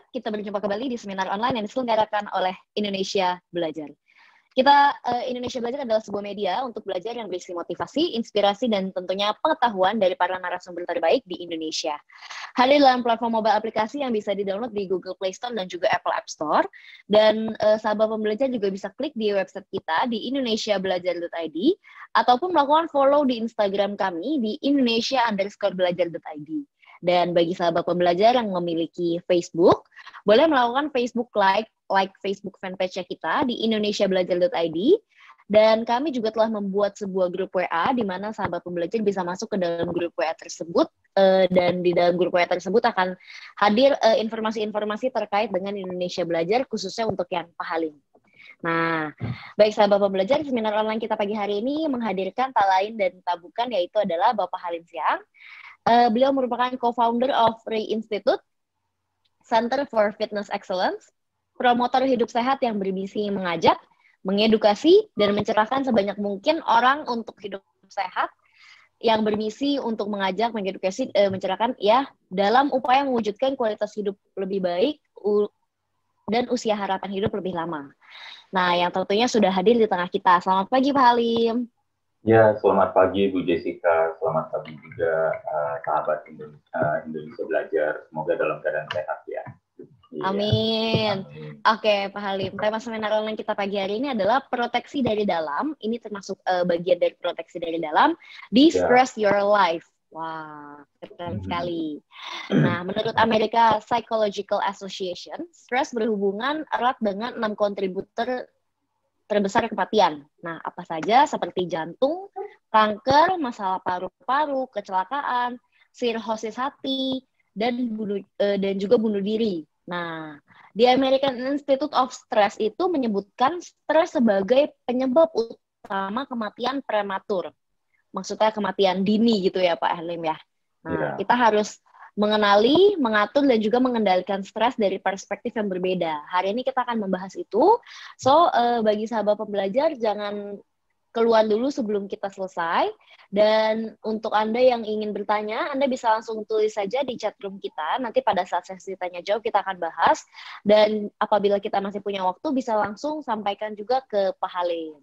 kita berjumpa kembali di seminar online yang diselenggarakan oleh Indonesia Belajar. Kita, Indonesia Belajar adalah sebuah media untuk belajar yang berisi motivasi, inspirasi, dan tentunya pengetahuan dari para narasumber terbaik di Indonesia. Hadir dalam platform mobile aplikasi yang bisa di-download di Google Play Store dan juga Apple App Store. Dan sahabat pembelajar juga bisa klik di website kita di indonesiabelajar.id ataupun melakukan follow di Instagram kami di indonesia_belajar.id. Dan bagi sahabat pembelajar yang memiliki Facebook, boleh melakukan Facebook like Facebook fanpage kita di indonesiabelajar.id. Dan kami juga telah membuat sebuah grup WA di mana sahabat pembelajar bisa masuk ke dalam grup WA tersebut, dan di dalam grup WA tersebut akan hadir informasi-informasi terkait dengan Indonesia Belajar khususnya untuk yang Pahalim. Nah, baik sahabat pembelajar, seminar online kita pagi hari ini menghadirkan tak lain dan tak bukan yaitu adalah Bapak Halim Siang. Beliau merupakan co-founder of Ray Institute, Center for Fitness Excellence, promotor hidup sehat yang bermisi mengajak, mengedukasi, dan mencerahkan sebanyak mungkin orang untuk hidup sehat, yang bermisi untuk mengajak, mengedukasi, mencerahkan ya dalam upaya mewujudkan kualitas hidup lebih baik dan usia harapan hidup lebih lama. Nah, yang tentunya sudah hadir di tengah kita. Selamat pagi Pak Halim. Ya, selamat pagi Bu Jessica, selamat pagi juga sahabat Indonesia Belajar. Semoga dalam keadaan sehat ya. Amin. Oke, Pak Halim. Tema seminar online kita pagi hari ini adalah proteksi dari dalam. Ini termasuk bagian dari proteksi dari dalam. De-stress your life. Wah, keren sekali. Nah, menurut American Psychological Association, stres berhubungan erat dengan 6 kontributor terbesar kematian. Nah, apa saja seperti jantung, kanker, masalah paru-paru, kecelakaan, sirhosis hati, dan juga bunuh diri. Nah, di American Institute of Stress itu menyebutkan stres sebagai penyebab utama kematian prematur. Maksudnya kematian dini gitu ya Pak Halim ya. Nah, kita harus mengenali, mengatur, dan juga mengendalikan stres dari perspektif yang berbeda. Hari ini kita akan membahas itu. So, bagi sahabat pembelajar, jangan keluar dulu sebelum kita selesai. Dan untuk Anda yang ingin bertanya, Anda bisa langsung tulis saja di chat room kita. Nanti pada saat sesi tanya jawab kita akan bahas. Dan apabila kita masih punya waktu, bisa langsung sampaikan juga ke Pak Halim.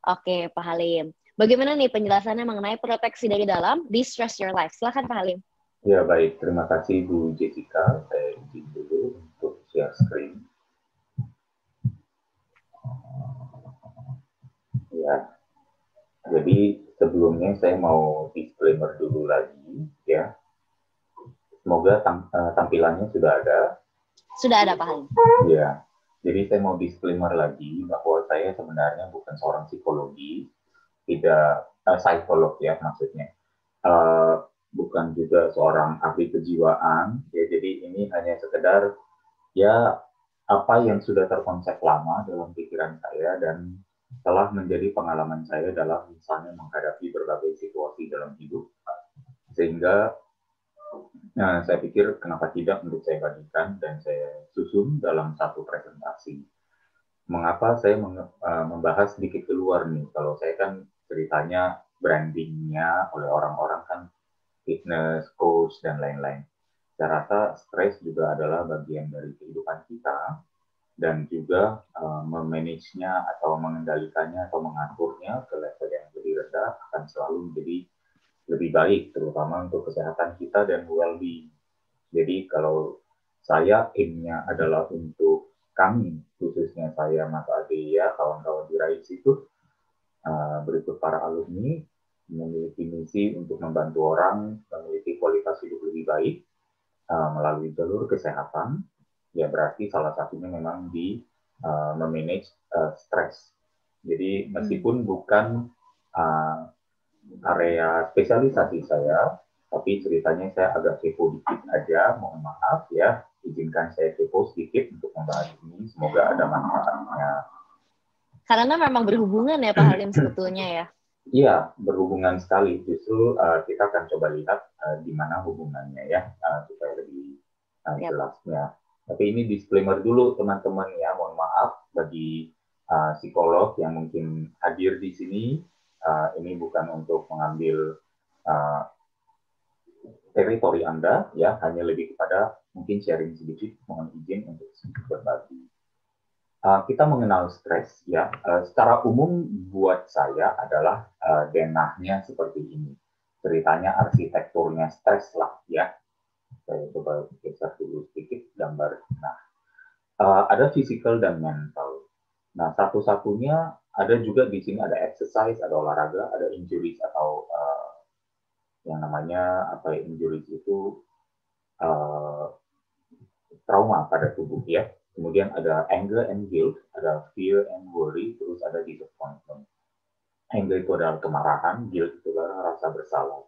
Oke, Pak Halim. Bagaimana nih penjelasannya mengenai proteksi dari dalam, de-stress your life? Silakan Pak Halim. Ya, baik. Terima kasih Bu Jessica. Saya izin dulu untuk share screen. Ya, jadi sebelumnya saya mau disclaimer dulu lagi, ya. Semoga tampilannya sudah ada. Sudah ada, Pak Halim. Ya, jadi saya mau disclaimer lagi bahwa saya sebenarnya bukan seorang psikologi, tidak psikolog ya maksudnya. Bukan juga seorang ahli kejiwaan, ya, jadi ini hanya sekedar ya apa yang sudah terkonsep lama dalam pikiran saya dan telah menjadi pengalaman saya dalam misalnya menghadapi berbagai situasi dalam hidup, sehingga saya pikir kenapa tidak untuk saya bagikan dan saya susun dalam satu presentasi. Mengapa saya membahas sedikit keluar nih, kalau saya kan ceritanya brandingnya oleh orang-orang kan fitness, coach, dan lain-lain. Saya rasa stres juga adalah bagian dari kehidupan kita dan juga memanagenya atau mengendalikannya atau mengaturnya ke level yang lebih rendah akan selalu menjadi lebih baik, terutama untuk kesehatan kita dan well-being. Jadi kalau saya aimnya adalah untuk kami, khususnya saya, Mas Ade, ya, kawan-kawan di RAIS itu, berikut para alumni, memiliki misi untuk membantu orang memiliki kualitas hidup lebih baik melalui jalur kesehatan, ya berarti salah satunya memang di memanage stres. Jadi meskipun bukan area spesialisasi saya, tapi ceritanya saya agak kepo dikit aja, mohon maaf ya, izinkan saya kepo sedikit untuk membahas ini, semoga ada manfaatnya. Karena memang berhubungan ya Pak Halim sebetulnya ya. Iya, berhubungan sekali. Justru kita akan coba lihat di mana hubungannya ya, supaya lebih jelasnya. Tapi ini disclaimer dulu teman-teman ya, mohon maaf bagi psikolog yang mungkin hadir di sini. Ini bukan untuk mengambil teritori Anda, ya, hanya lebih kepada mungkin sharing sedikit, mohon izin untuk sedikit berbagi. Kita mengenal stres, ya, secara umum buat saya adalah denahnya seperti ini. Ceritanya arsitekturnya stres lah, ya. Saya coba geser dulu sedikit gambar. Nah, ada physical dan mental. Nah, satu-satunya ada juga di sini ada exercise, ada olahraga, ada injuries atau yang namanya apa ya, injuries itu uh, trauma pada tubuh, ya. Kemudian ada anger and guilt, ada fear and worry, terus ada disappointment. Anger itu adalah kemarahan, guilt itu adalah rasa bersalah.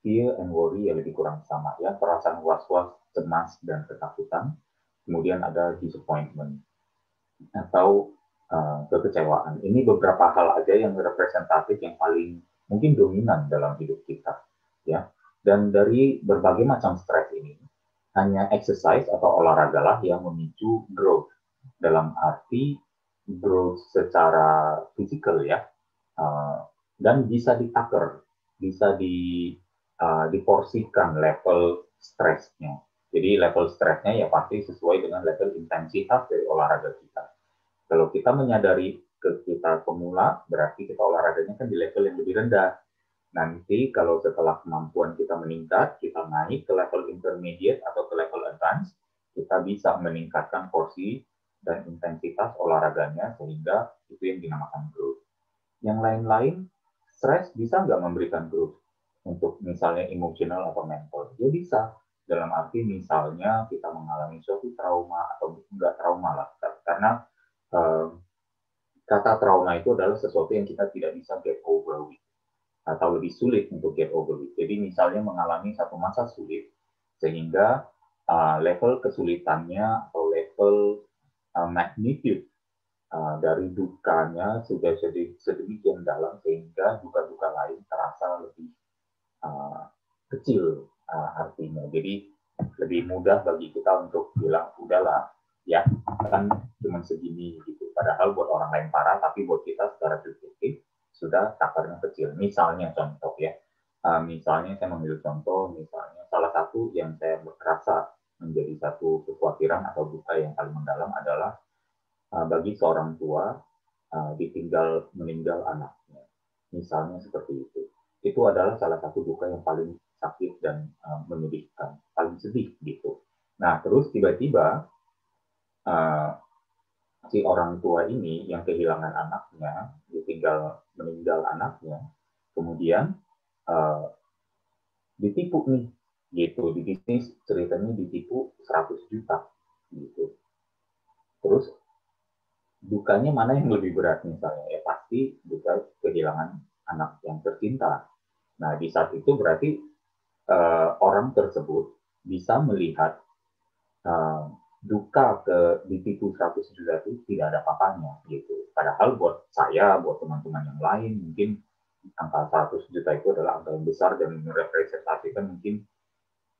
Fear and worry ya lebih kurang sama, ya, perasaan was-was, cemas dan ketakutan. Kemudian ada disappointment atau kekecewaan. Ini beberapa hal aja yang representatif, yang paling mungkin dominan dalam hidup kita, ya. Dan dari berbagai macam stres ini, hanya exercise atau olahraga lah yang memicu growth, dalam arti growth secara fisikal, ya. Dan bisa ditaker, bisa diporsikan level stresnya. Jadi level stresnya ya pasti sesuai dengan level intensitas dari olahraga kita. Kalau kita menyadari kita pemula, berarti kita olahraganya kan di level yang lebih rendah. Nanti kalau setelah kemampuan kita meningkat, kita naik ke level intermediate atau ke level advance, kita bisa meningkatkan porsi dan intensitas olahraganya sehingga itu yang dinamakan growth. Yang lain-lain, stres bisa nggak memberikan growth untuk misalnya emosional atau mental? Ya bisa. Dalam arti misalnya kita mengalami suatu trauma atau nggak trauma lah, karena kata trauma itu adalah sesuatu yang kita tidak bisa get over with, atau lebih sulit untuk get over with. Jadi misalnya mengalami satu masa sulit, sehingga level kesulitannya atau level magnitude dari dukanya sudah sedemikian dalam sehingga duka-duka lain terasa lebih kecil artinya. Jadi lebih mudah bagi kita untuk bilang udahlah, ya, kan cuma segini gitu. Padahal buat orang lain parah, tapi buat kita secara subjektif sudah takarnya kecil. Misalnya contoh, ya, misalnya saya mengambil contoh, misalnya salah satu yang saya merasa menjadi satu kekhawatiran atau duka yang paling mendalam adalah bagi seorang tua ditinggal meninggal anaknya. Misalnya seperti itu. Itu adalah salah satu duka yang paling sakit dan menyedihkan, paling sedih gitu. Nah, terus tiba-tiba si orang tua ini yang kehilangan anaknya, meninggal anaknya, kemudian ditipu nih, gitu. Di bisnis ceritanya ditipu 100 juta, gitu. Terus dukanya mana yang lebih berat misalnya? Ya pasti duka kehilangan anak yang tercinta. Nah, di saat itu berarti orang tersebut bisa melihat duka ditipu 100 juta itu tidak ada apa-apanya gitu. Padahal buat saya, buat teman-teman yang lain, mungkin angka 100 juta itu adalah angka yang besar dan merepresentasikan mungkin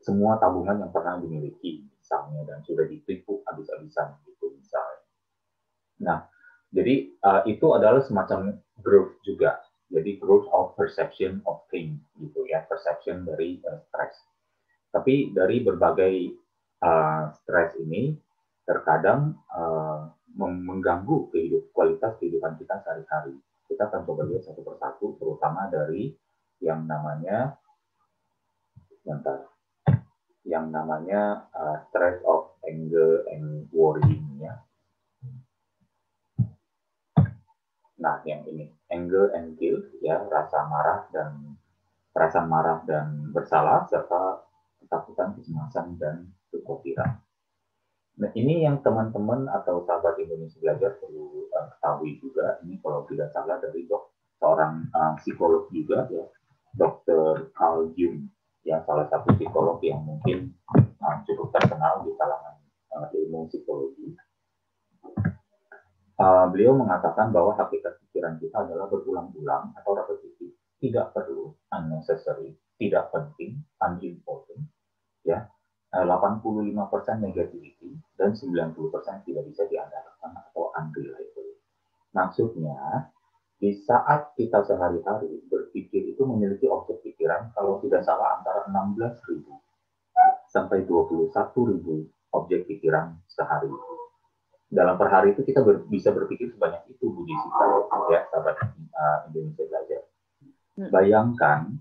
semua tabungan yang pernah dimiliki misalnya, dan sudah ditipu habis-habisan gitu misalnya. Nah, jadi itu adalah semacam growth juga. Jadi growth of perception of pain gitu ya, perception dari stress. Tapi dari berbagai stres ini terkadang mengganggu kualitas kehidupan kita sehari-hari. Kita akan coba lihat satu persatu, terutama dari yang namanya stress of anger and worrying, ya. Nah, yang ini anger and guilt, ya, perasaan marah dan bersalah serta ketakutan, kecemasan dan kekhawatiran. Nah, ini yang teman-teman atau sahabat Indonesia Belajar perlu ketahui juga. Ini kalau tidak salah dari seorang psikolog juga, ya, Dr. Carl Jung, ya, salah satu psikolog yang mungkin cukup terkenal di kalangan ilmu psikologi. Beliau mengatakan bahwa hakikat pikiran kita adalah berulang-ulang atau repetitif, tidak perlu, unnecessary, tidak penting, unimportant, ya. 85% negativity dan 90% tidak bisa diandalkan atau unreliable. Maksudnya, di saat kita sehari-hari berpikir itu memiliki objektif pikiran, kalau tidak salah antara 16.000 sampai 21.000 objek pikiran sehari. Dalam per hari itu kita bisa berpikir sebanyak itu, Bu Jessica, ya, sahabat Indonesia Belajar. Bayangkan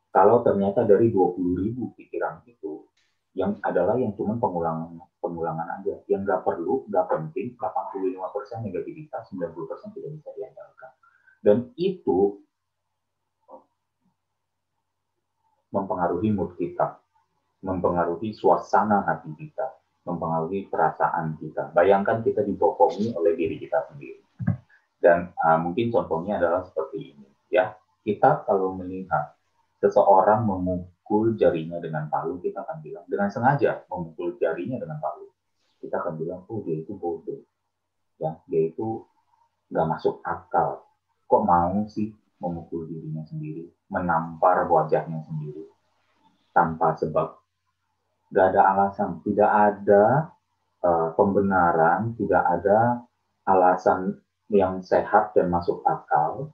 kalau ternyata dari 20.000 pikiran itu, yang adalah yang cuma pengulangan aja, yang nggak perlu, nggak penting, 85% negativitas, 90% tidak bisa diandalkan. Dan itu mempengaruhi mood kita, mempengaruhi suasana hati kita, mempengaruhi perasaan kita. Bayangkan kita dibohongi oleh diri kita sendiri. Dan mungkin contohnya adalah seperti ini, ya. Kita kalau melihat seseorang memukul jarinya dengan palu, kita akan bilang, dengan sengaja memukul jarinya dengan palu, kita akan bilang, oh dia itu bodoh, ya, dia itu nggak masuk akal, kok mau sih memukul dirinya sendiri, menampar wajahnya sendiri, tanpa sebab, nggak ada alasan, tidak ada pembenaran, tidak ada alasan yang sehat dan masuk akal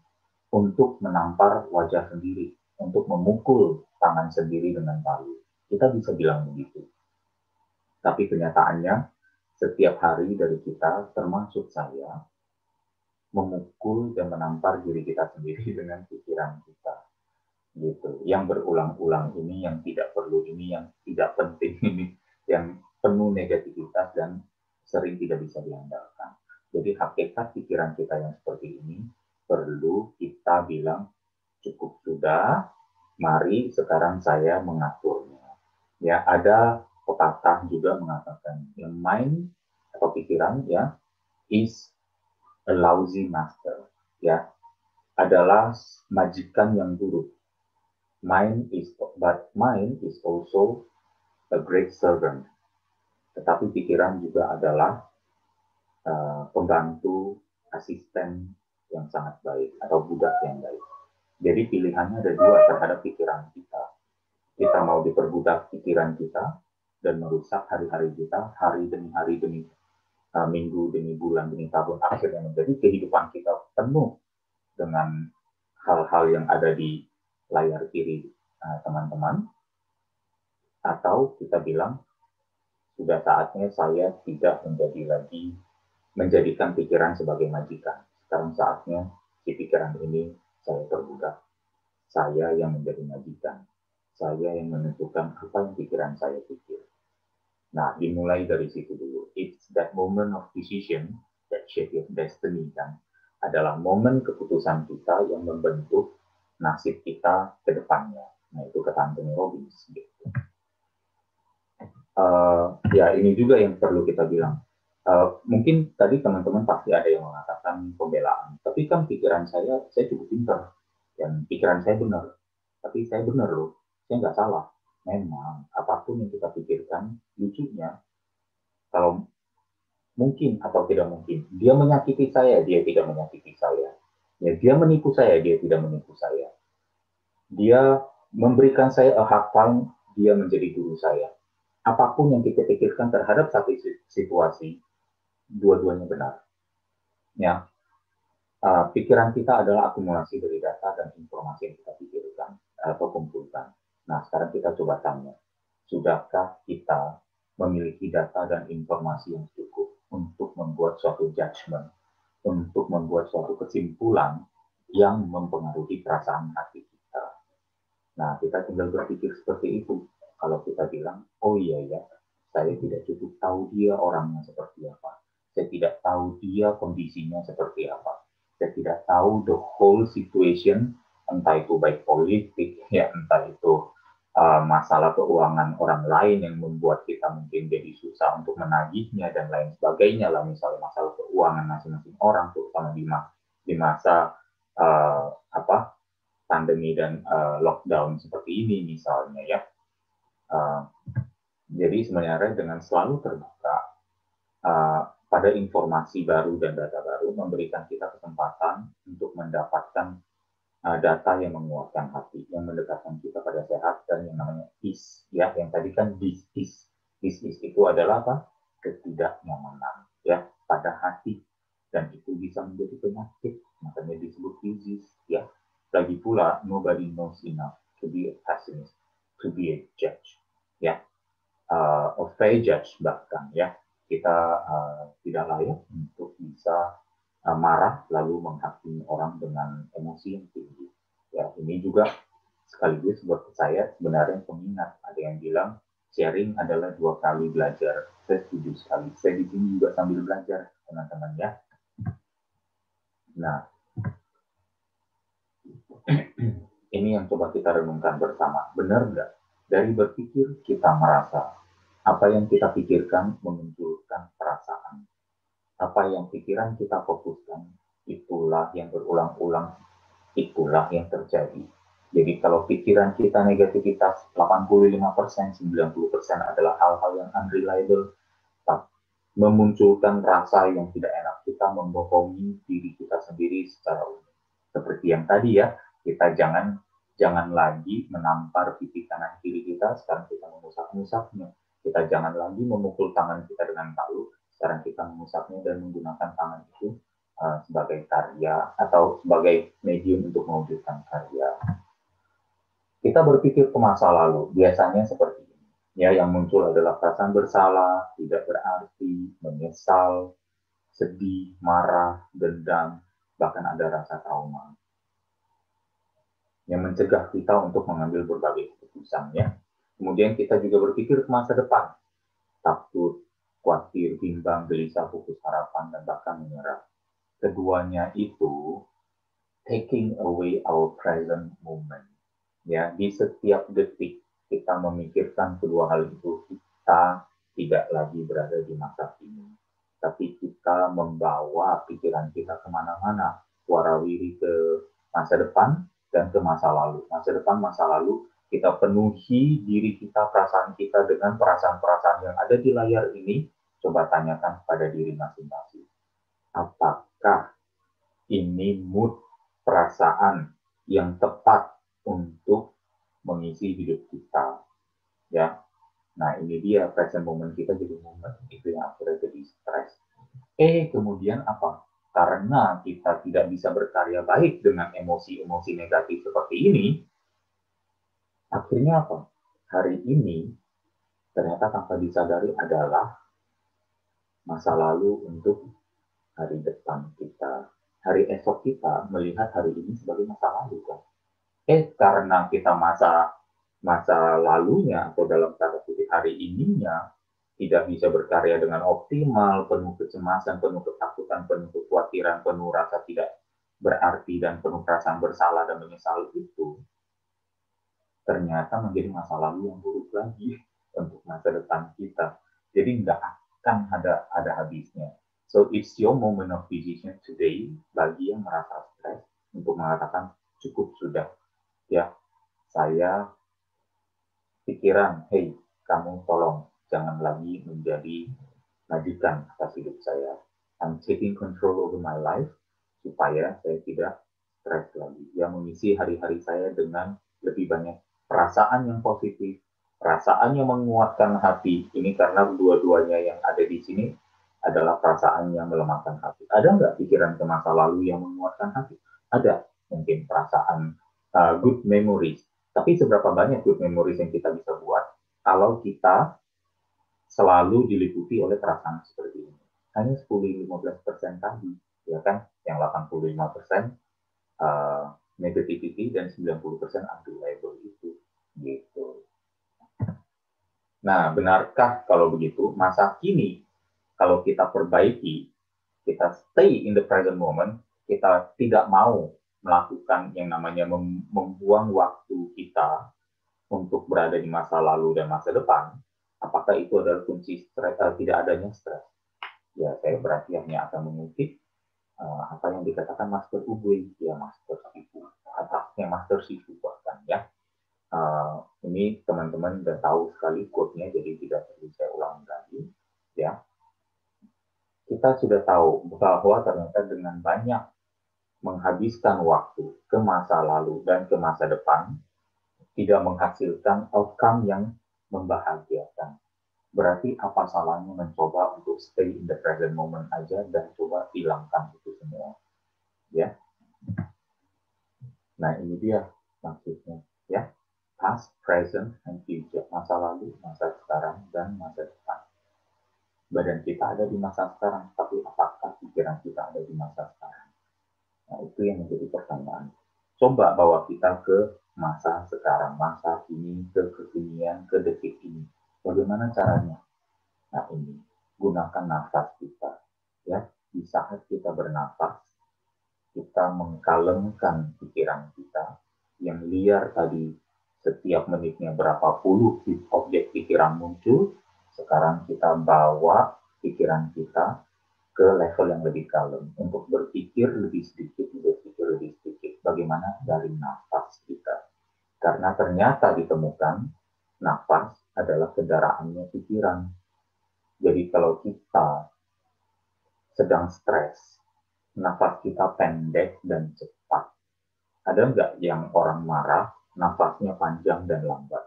untuk menampar wajah sendiri, untuk memukul tangan sendiri dengan palu. Kita bisa bilang begitu. Tapi kenyataannya, setiap hari dari kita, termasuk saya, memukul dan menampar diri kita sendiri dengan pikiran kita. Gitu. Yang berulang-ulang ini, yang tidak perlu ini, yang tidak penting ini, yang penuh negativitas dan sering tidak bisa diandalkan. Jadi hakikat pikiran kita yang seperti ini perlu kita bilang, cukup sudah, mari sekarang saya mengaturnya. Ya, ada pepatah juga mengatakan, yang mind atau pikiran, ya, is a lousy master, ya, adalah majikan yang buruk. Mind is also a great servant. Tetapi pikiran juga adalah pembantu, asisten yang sangat baik, atau budak yang baik. Jadi pilihannya ada dua terhadap pikiran kita. Kita mau diperbudak pikiran kita dan merusak hari-hari kita, hari demi hari, demi minggu, demi bulan, demi tahun, akhirnya menjadi kehidupan kita penuh dengan hal-hal yang ada di layar kiri teman-teman. Atau kita bilang, sudah saatnya saya tidak menjadikan pikiran sebagai majikan. Sekarang saatnya si pikiran ini saya perbudak. Saya yang menjadi majikan. Saya yang menentukan apa yang pikiran saya pikir. Nah, dimulai dari situ dulu. It's that moment of decision that shape your destiny, kan. Adalah momen keputusan kita yang membentuk nasib kita ke depannya. Nah, itu kata Anthony Robbins. Gitu. Ya, ini juga yang perlu kita bilang. Mungkin tadi teman-teman pasti ada yang mengatakan pembelaan. Tapi kan pikiran saya cukup pintar. Dan pikiran saya benar. Tapi saya benar loh. Saya nggak salah. Memang, apapun yang kita pikirkan, lucunya, kalau mungkin atau tidak mungkin, dia menyakiti saya, dia tidak menyakiti saya. Ya, dia menipu saya, dia tidak menipu saya. Dia memberikan saya a hard time, dia menjadi guru saya. Apapun yang kita pikirkan terhadap satu situasi, dua-duanya benar. Ya, pikiran kita adalah akumulasi dari data dan informasi yang kita pikirkan atau kumpulkan. Nah, sekarang kita coba tanya, sudahkah kita memiliki data dan informasi yang cukup untuk membuat suatu judgment, untuk membuat suatu kesimpulan yang mempengaruhi perasaan hati kita? Nah, kita tinggal berpikir seperti itu. Kalau kita bilang, oh iya ya, saya tidak cukup tahu dia orangnya seperti apa. Saya tidak tahu dia kondisinya seperti apa. Saya tidak tahu the whole situation, entah itu baik politik, ya, entah itu masalah keuangan orang lain yang membuat kita mungkin jadi susah untuk menagihnya dan lain sebagainya lah, misalnya masalah keuangan masing-masing orang, terutama di masa pandemi dan lockdown seperti ini misalnya, ya. Jadi sebenarnya dengan selalu terbuka pada informasi baru dan data baru, memberikan kita kesempatan untuk mendapatkan data yang menguatkan hati, yang mendekatkan kita pada sehat, dan yang namanya peace, ya, yang tadi kan this is itu adalah apa? Ketidaknyamanan, ya, pada hati, dan itu bisa menjadi penyakit, makanya disebut disease, ya. Lagi pula nobody knows enough, to be a pessimist, to be a judge, ya, a fair judge bahkan, ya. Kita tidak layak untuk bisa marah lalu menghakimi orang dengan emosi yang tinggi. Ya, ini juga sekaligus buat saya sebenarnya pengingat. Ada yang bilang sharing adalah 2 kali belajar. Saya setuju sekali. Saya di sini juga sambil belajar, teman-teman, ya. Nah, ini yang coba kita renungkan bersama. Benar nggak? Dari berpikir kita merasa. Apa yang kita pikirkan memunculkan perasaan. Apa yang pikiran kita fokuskan, itulah yang berulang-ulang, itulah yang terjadi. Jadi kalau pikiran kita negativitas 85%, 90% adalah hal-hal yang unreliable, memunculkan rasa yang tidak enak, kita membohongi diri kita sendiri secara umum. Seperti yang tadi, ya, kita jangan lagi menampar pipi kanan kiri kita, sekarang kita mengusap-ngusapnya. Kita jangan lagi memukul tangan kita dengan palu, sekarang kita mengusapnya dan menggunakan tangan itu sebagai karya atau sebagai medium untuk mewujudkan karya. Kita berpikir ke masa lalu, biasanya seperti ini. Ya, yang muncul adalah perasaan bersalah, tidak berarti, menyesal, sedih, marah, dendam, bahkan ada rasa trauma. Yang mencegah kita untuk mengambil berbagai keputusan, ya. Kemudian kita juga berpikir ke masa depan, takut, khawatir, bimbang, gelisah, putus harapan, dan bahkan menyerah. Keduanya itu taking away our present moment. Ya, di setiap detik kita memikirkan kedua hal itu, kita tidak lagi berada di masa kini, tapi kita membawa pikiran kita kemana-mana, warawiri ke masa depan dan ke masa lalu. Masa depan, masa lalu, kita penuhi diri kita, perasaan kita dengan perasaan-perasaan yang ada di layar ini. Coba tanyakan pada diri masing-masing, apakah ini mood, perasaan yang tepat untuk mengisi hidup kita, ya. Nah, ini dia present moment kita jadi momen itu yang akhirnya jadi stres. Kemudian apa? Karena kita tidak bisa berkarya baik dengan emosi-emosi negatif seperti ini, akhirnya apa? Hari ini ternyata tanpa disadari adalah masa lalu untuk hari depan kita. Hari esok kita melihat hari ini sebagai masa lalu, kan? Karena kita masa lalunya atau dalam tanda kutip hari ininya tidak bisa berkarya dengan optimal, penuh kecemasan, penuh ketakutan, penuh kekhawatiran, penuh rasa tidak berarti dan penuh perasaan bersalah dan menyesal itu, ternyata menjadi masa lalu yang buruk lagi untuk masa depan kita. Jadi nggak akan ada habisnya. So it's your moment of decision today bagi yang merasa stres untuk mengatakan cukup sudah. Ya, saya pikiran, hey, kamu tolong jangan lagi menjadi majikan atas hidup saya. I'm taking control over my life supaya saya tidak stres lagi. Yang mengisi hari-hari saya dengan lebih banyak perasaan yang positif, perasaan yang menguatkan hati. Ini karena dua-duanya yang ada di sini adalah perasaan yang melemahkan hati. Ada nggak pikiran ke masa lalu yang menguatkan hati? Ada. Mungkin perasaan good memories. Tapi seberapa banyak good memories yang kita bisa buat kalau kita selalu diliputi oleh perasaan seperti ini? Hanya 10-15% tadi, ya kan? Yang 85% negativity dan 90% unreliable itu. Gitu. Nah, benarkah kalau begitu? Masa kini, kalau kita perbaiki, kita stay in the present moment, kita tidak mau melakukan yang namanya membuang waktu kita untuk berada di masa lalu dan masa depan, apakah itu adalah kunci stres, tidak adanya stres? Ya, saya berarti hanya akan mengutip apa yang dikatakan Master Ubui, ya Master Sifu, atasnya Master Sifu bahkan, ya. Ini teman-teman sudah tahu sekali quote-nya, jadi tidak perlu saya ulangi lagi, ya. Kita sudah tahu bahwa ternyata dengan banyak menghabiskan waktu ke masa lalu dan ke masa depan tidak menghasilkan outcome yang membahagiakan. Berarti apa salahnya mencoba untuk stay in the present moment aja dan coba hilangkan itu semua, ya. Nah, ini dia maksudnya, ya. Past, present, and future. Masa lalu, masa sekarang, dan masa depan. Badan kita ada di masa sekarang, tapi apakah pikiran kita ada di masa sekarang? Nah, itu yang menjadi pertanyaan. Coba bawa kita ke masa sekarang, masa kini, ke kekinian, ke detik ini. Bagaimana caranya? Nah, ini gunakan nafas kita. Ya, di saat kita bernafas, kita mengkalemkan pikiran kita yang liar tadi. Setiap menitnya berapa puluh objek pikiran muncul, sekarang kita bawa pikiran kita ke level yang lebih kalem untuk berpikir lebih sedikit, berpikir lebih sedikit. Bagaimana? Dari nafas kita. Karena ternyata ditemukan nafas adalah kendaraannya pikiran. Jadi kalau kita sedang stres, nafas kita pendek dan cepat. Ada nggak yang orang marah, nafasnya panjang dan lambat?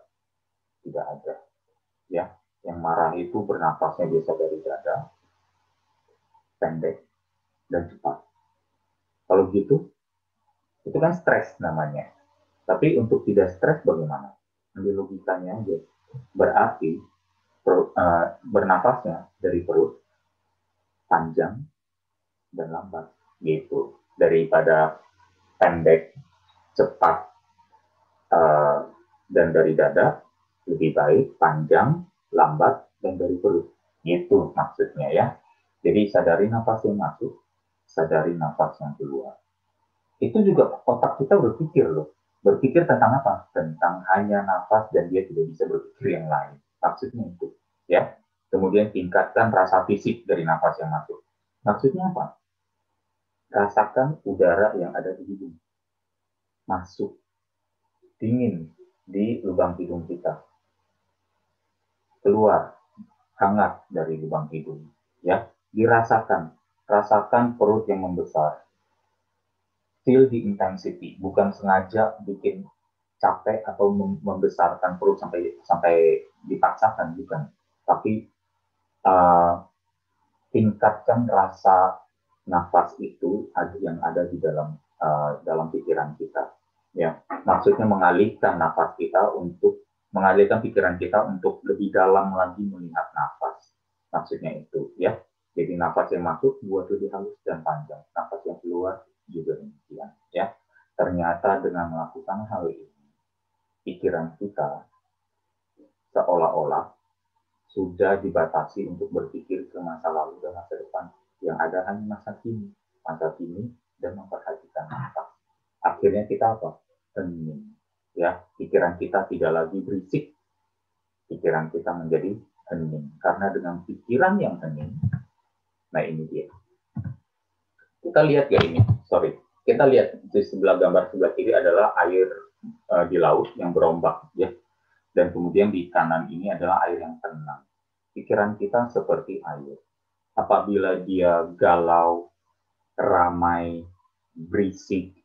Tidak ada. Ya, yang marah itu bernafasnya biasa dari dada, pendek dan cepat. Kalau gitu, itu kan stres namanya. Tapi untuk tidak stres bagaimana? Ambil logikanya aja. Berarti bernafasnya dari perut panjang dan lambat gitu. Daripada pendek, cepat, dan dari dada, lebih baik panjang, lambat, dan dari perut. Gitu maksudnya ya. Jadi sadari nafas yang masuk, sadari nafas yang keluar. Itu juga otak kita berpikir loh. Berpikir tentang apa? Tentang hanya nafas dan dia tidak bisa berpikir yang lain. Maksudnya itu. Ya. Kemudian tingkatkan rasa fisik dari nafas yang masuk. Maksudnya apa? Rasakan udara yang ada di hidung. Masuk. Dingin di lubang hidung kita. Keluar. Hangat dari lubang hidung. Ya. Dirasakan. Rasakan perut yang membesar. Feel the intensity. Bukan sengaja bikin capek atau membesarkan perut sampai dipaksakan, bukan. Tapi tingkatkan rasa nafas itu yang ada di dalam pikiran kita. Ya, maksudnya mengalihkan pikiran kita untuk lebih dalam lagi melihat nafas. Maksudnya itu, ya. Jadi nafas yang masuk buat lebih halus dan panjang. Nafas yang keluar juga demikian, ya. Ternyata dengan melakukan hal ini, pikiran kita seolah-olah sudah dibatasi untuk berpikir ke masa lalu dan masa depan. Yang ada hanya masa kini dan memperhatikan nafas. Akhirnya kita apa? Hening. Ya, pikiran kita tidak lagi berisik. Pikiran kita menjadi hening. Karena dengan pikiran yang hening, nah ini dia. Kita lihat ya ini, kita lihat di sebelah gambar sebelah kiri adalah air di laut yang berombak, ya. Dan kemudian di kanan ini adalah air yang tenang. Pikiran kita seperti air. Apabila dia galau, ramai, berisik,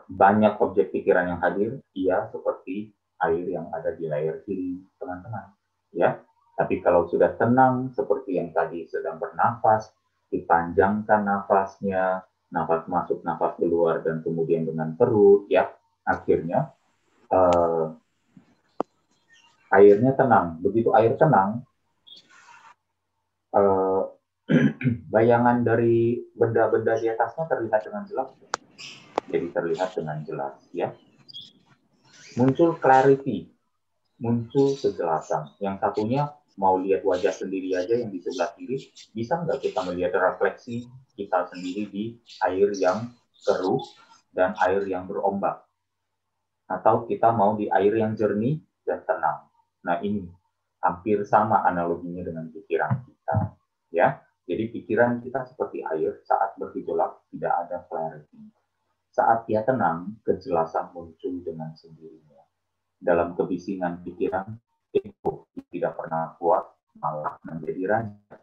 banyak objek pikiran yang hadir, ia seperti air yang ada di layar kiri, teman-teman. Ya, tapi kalau sudah tenang, seperti yang tadi sedang bernafas, dipanjangkan nafasnya, nafas masuk, nafas keluar, dan kemudian dengan perut, ya, akhirnya airnya tenang. Begitu air tenang, bayangan dari benda-benda di atasnya terlihat dengan jelas. Jadi terlihat dengan jelas, ya. Muncul clarity, muncul kejelasan. Yang satunya mau lihat wajah sendiri aja yang di sebelah kiri, bisa nggak kita melihat refleksi kita sendiri di air yang keruh dan air yang berombak? Atau kita mau di air yang jernih dan tenang. Nah ini hampir sama analoginya dengan pikiran kita, ya. Jadi pikiran kita seperti air, saat bergejolak tidak ada clarity. Saat dia tenang, kejelasan muncul dengan sendirinya. Dalam kebisingan pikiran, ego tidak pernah kuat, malah menjadi raja.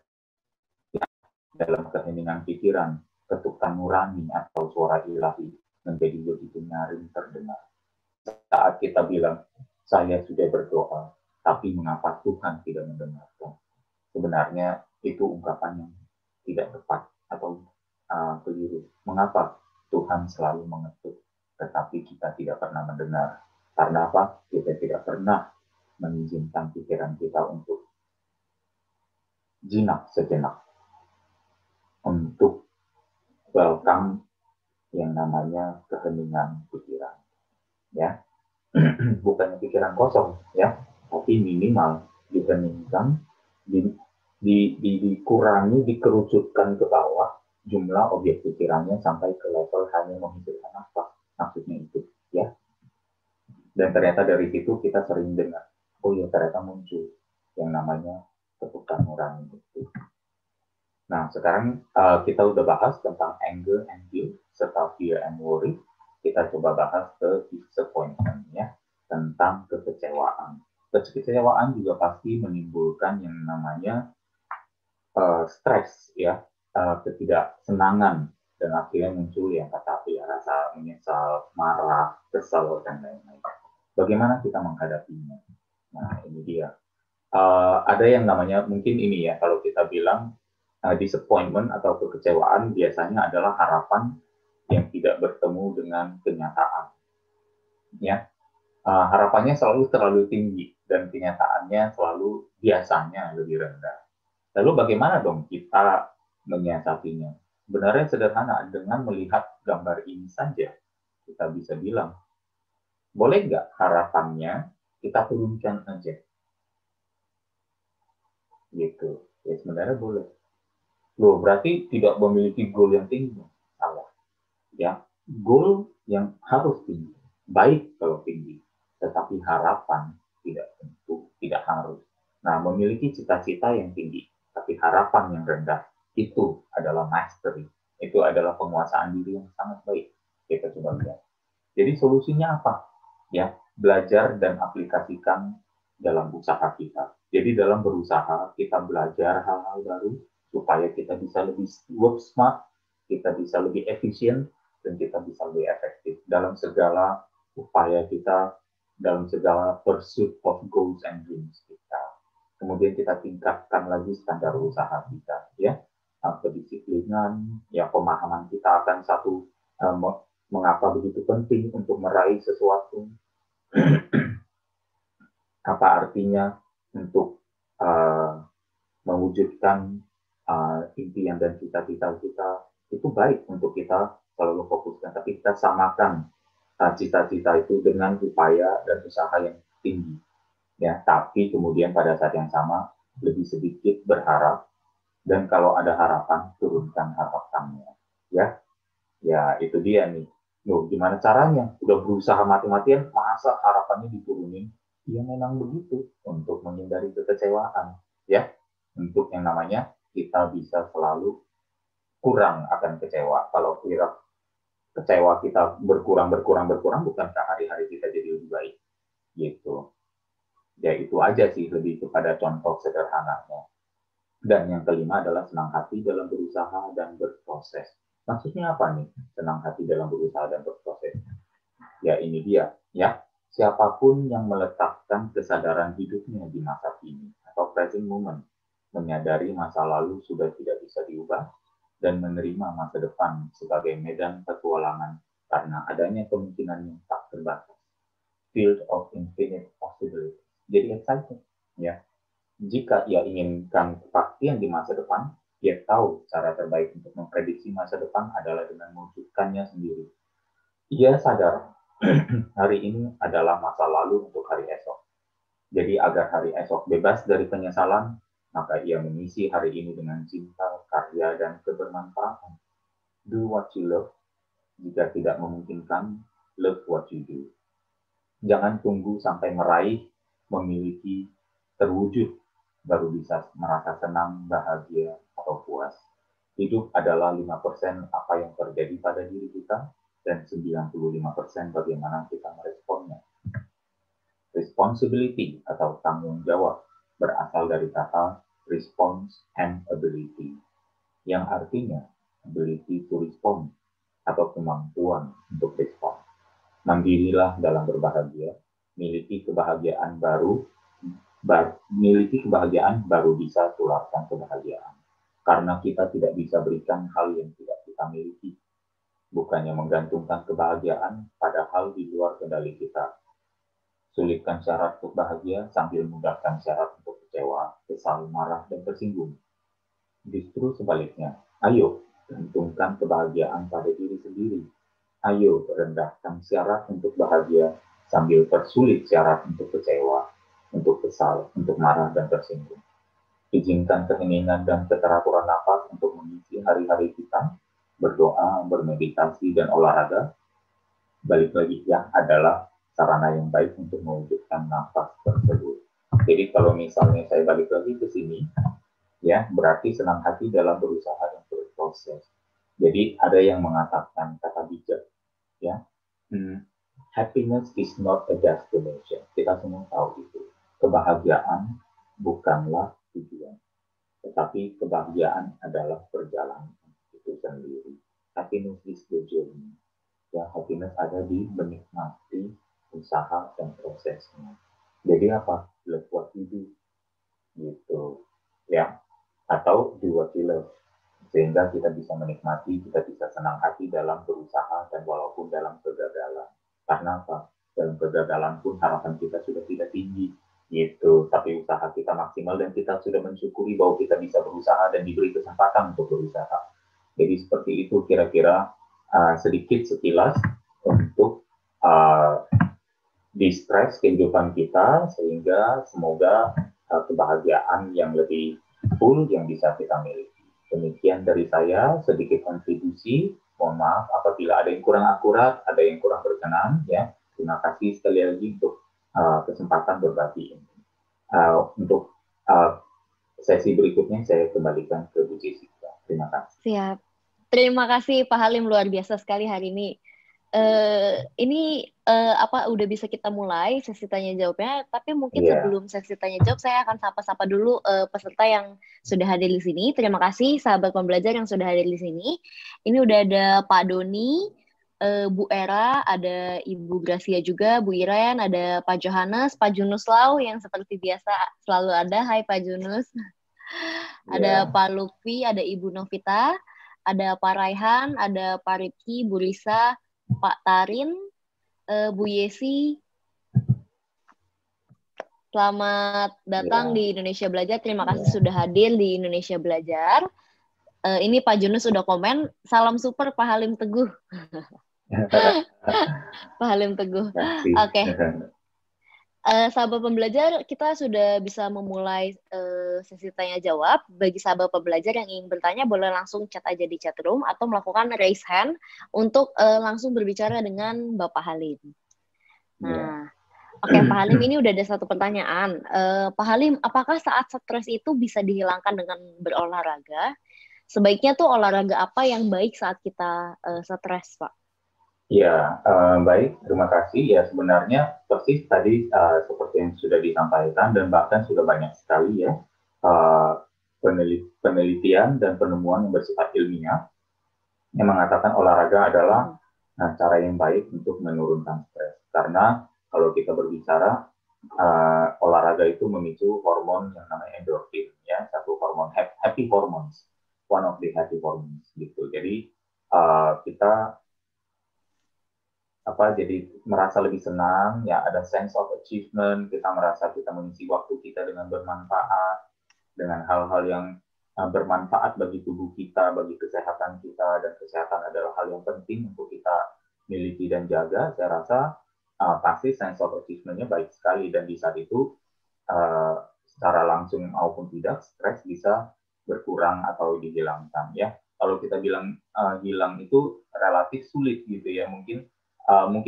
Ya. Dalam keheningan pikiran, ketukan nurani atau suara ilahi menjadi begitu nyaring terdengar. Saat kita bilang, saya sudah berdoa, tapi mengapa Tuhan tidak mendengarkan? Sebenarnya itu ungkapan yang tidak tepat atau keliru. Mengapa Tuhan selalu mengetuk, tetapi kita tidak pernah mendengar? Karena apa? Kita tidak pernah mengizinkan pikiran kita untuk jinak sejenak, untuk welcome yang namanya keheningan pikiran. Ya, bukannya pikiran kosong, ya, tapi minimal diheningkan, dikurangi, dikerucutkan ke bawah jumlah objek pikirannya sampai ke level hanya memikirkan apa, maksudnya itu, ya. Dan ternyata dari situ kita sering dengar, oh ya ternyata muncul yang namanya ketukan nurani itu. Nah, sekarang kita udah bahas tentang anger and guilt, serta fear and worry. Kita coba bahas ke disappointment, ya, tentang kekecewaan. Kekecewaan juga pasti menimbulkan yang namanya stres, ya, ketidaksenangan, dan akhirnya muncul yang kata ya, rasa menyesal, marah, kesal, dan lain-lain. Bagaimana kita menghadapinya? Nah, ini dia. Ada yang namanya, mungkin ini ya, kalau kita bilang disappointment atau kekecewaan biasanya adalah harapan yang tidak bertemu dengan kenyataan. Ya, harapannya selalu terlalu tinggi dan kenyataannya selalu biasanya lebih rendah. Lalu bagaimana dong kita menyiasatinya? Sebenarnya sederhana, dengan melihat gambar ini saja kita bisa bilang, boleh nggak harapannya kita turunkan aja? Gitu. Ya sebenarnya boleh. Loh, berarti tidak memiliki goal yang tinggi. Salah. Ya, goal yang harus tinggi. Baik kalau tinggi. Tetapi harapan tidak tentu, tidak harus. Nah, memiliki cita-cita yang tinggi, tapi harapan yang rendah, itu adalah mastery. Itu adalah penguasaan diri yang sangat baik. Kita coba lihat. Jadi solusinya apa? Ya, belajar dan aplikasikan dalam usaha kita. Jadi dalam berusaha, kita belajar hal-hal baru, supaya kita bisa lebih work smart, kita bisa lebih efisien, dan kita bisa lebih efektif dalam segala upaya kita, dalam segala pursuit of goals and dreams kita. Kemudian kita tingkatkan lagi standar usaha kita, ya, kedisiplinan, ya, pemahaman kita akan satu, mengapa begitu penting untuk meraih sesuatu, apa artinya untuk mewujudkan impian dan cita-cita kita, itu baik untuk kita selalu fokuskan, tapi kita samakan cita-cita itu dengan upaya dan usaha yang tinggi, ya. Tapi kemudian pada saat yang sama lebih sedikit berharap, dan kalau ada harapan turunkan harapannya, ya. Ya itu dia nih. Loh, gimana caranya? Udah berusaha mati-matian, masa harapannya diturunin? Ya memang begitu, untuk menghindari kekecewaan, ya. Untuk yang namanya kita bisa selalu kurang akan kecewa. Kalau kecewa kita berkurang, bukankah hari-hari kita jadi lebih baik? Gitu. Ya itu aja sih, lebih kepada contoh sederhananya. Dan yang kelima adalah senang hati dalam berusaha dan berproses. Maksudnya apa nih? Senang hati dalam berusaha dan berproses. Ya ini dia, ya. Siapapun yang meletakkan kesadaran hidupnya di masa kini atau present moment, menyadari masa lalu sudah tidak bisa diubah, dan menerima masa depan sebagai medan petualangan karena adanya kemungkinan yang tak terbatas. Field of infinite possibility. Jadi excited, ya. Jika ia inginkan kepastian di masa depan, ia tahu cara terbaik untuk memprediksi masa depan adalah dengan mewujudkannya sendiri. Ia sadar hari ini adalah masa lalu untuk hari esok. Jadi agar hari esok bebas dari penyesalan, maka ia mengisi hari ini dengan cinta, karya, dan kebermanfaatan. Do what you love. Jika tidak memungkinkan, love what you do. Jangan tunggu sampai meraih, memiliki, terwujud, baru bisa merasa senang, bahagia, atau puas. Hidup adalah 5% apa yang terjadi pada diri kita, dan 95% bagaimana kita meresponnya. Responsibility atau tanggung jawab berasal dari kata response and ability, yang artinya ability to respond atau kemampuan untuk respon. Mandirilah dalam berbahagia, miliki kebahagiaan baru bisa tularkan kebahagiaan. Karena kita tidak bisa berikan hal yang tidak kita miliki. Bukannya menggantungkan kebahagiaan pada hal di luar kendali kita. Sulitkan syarat untuk bahagia sambil mudahkan syarat untuk kecewa, kesal, marah, dan tersinggung. Justru sebaliknya, ayo gantungkan kebahagiaan pada diri sendiri. Ayo rendahkan syarat untuk bahagia sambil persulit syarat untuk kecewa, untuk kesal, untuk marah, dan tersinggung. Izinkan keheningan dan keteraturan nafas untuk mengisi hari-hari kita, berdoa, bermeditasi, dan olahraga. Balik lagi ya, adalah sarana yang baik untuk mewujudkan nafas tersebut. Jadi kalau misalnya saya balik lagi ke sini, ya berarti senang hati dalam berusaha dan berproses. Jadi ada yang mengatakan kata bijak, ya, happiness is not a destination. Kita semua tahu itu. Kebahagiaan bukanlah tujuan, tetapi kebahagiaan adalah perjalanan itu sendiri. Happiness is the journey. Ya, happiness ada di menikmati usaha dan prosesnya. Jadi apa? Love what you do, gitu, ya. Atau do what you love, sehingga kita bisa menikmati, kita bisa senang hati dalam berusaha dan walaupun dalam kegagalan. Karena apa? Dalam kegagalan pun harapan kita sudah tidak tinggi, gitu. Tapi usaha kita maksimal dan kita sudah mensyukuri bahwa kita bisa berusaha dan diberi kesempatan untuk berusaha. Jadi seperti itu kira-kira sedikit sekilas untuk di-stress kehidupan kita, sehingga semoga kebahagiaan yang lebih full yang bisa kita miliki. Demikian dari saya, sedikit kontribusi. Mohon maaf apabila ada yang kurang akurat, ada yang kurang berkenan. Ya, terima kasih sekali lagi untuk kesempatan berbagi ini. Untuk sesi berikutnya saya kembalikan ke Bu Jessica. Terima kasih. Siap. Terima kasih Pak Halim, luar biasa sekali hari ini. Ini udah bisa kita mulai sesi tanya jawabnya, tapi mungkin sebelum sesi tanya jawab saya akan sapa-sapa dulu peserta yang sudah hadir di sini. Terima kasih sahabat pembelajar yang sudah hadir di sini. Ini udah ada Pak Doni, Bu Era, ada Ibu Gracia juga, Bu Iren, ada Pak Johannes, Pak Junus Lau yang seperti biasa selalu ada. Hai Pak Junus. Ada Pak Lutfi, ada Ibu Novita, ada Pak Raihan, ada Pak Rifki, Bu Risa, Pak Tarin, Bu Yesi. Selamat datang di Indonesia Belajar. Terima kasih sudah hadir di Indonesia Belajar. Ini Pak Junus sudah komen, salam super Pak Halim Teguh. Pak Halim Teguh. Oke. Sahabat pembelajar, kita sudah bisa memulai sesi tanya jawab. Bagi sahabat pembelajar yang ingin bertanya, boleh langsung chat aja di chat room atau melakukan raise hand untuk langsung berbicara dengan Bapak Halim. Nah, oke, Pak Halim, ini udah ada satu pertanyaan. Pak Halim, apakah saat stres itu bisa dihilangkan dengan berolahraga? Sebaiknya tuh olahraga apa yang baik saat kita stres, Pak? Ya, baik, terima kasih. Ya, sebenarnya persis tadi seperti yang sudah disampaikan dan bahkan sudah banyak sekali ya penelitian dan penemuan yang bersifat ilmiah yang mengatakan olahraga adalah cara yang baik untuk menurunkan stres. Karena kalau kita berbicara olahraga itu memicu hormon yang namanya endorfin, ya, satu hormon happy hormones, one of the happy hormones gitu. Jadi kita jadi merasa lebih senang, ya, ada sense of achievement, kita merasa kita mengisi waktu kita dengan bermanfaat, dengan hal-hal yang bermanfaat bagi tubuh kita, bagi kesehatan kita, dan kesehatan adalah hal yang penting untuk kita miliki dan jaga. Saya rasa pasti sense of achievement-nya baik sekali, dan di saat itu secara langsung maupun tidak, stres bisa berkurang atau dihilangkan, ya. Kalau kita bilang hilang itu relatif sulit gitu ya, mungkin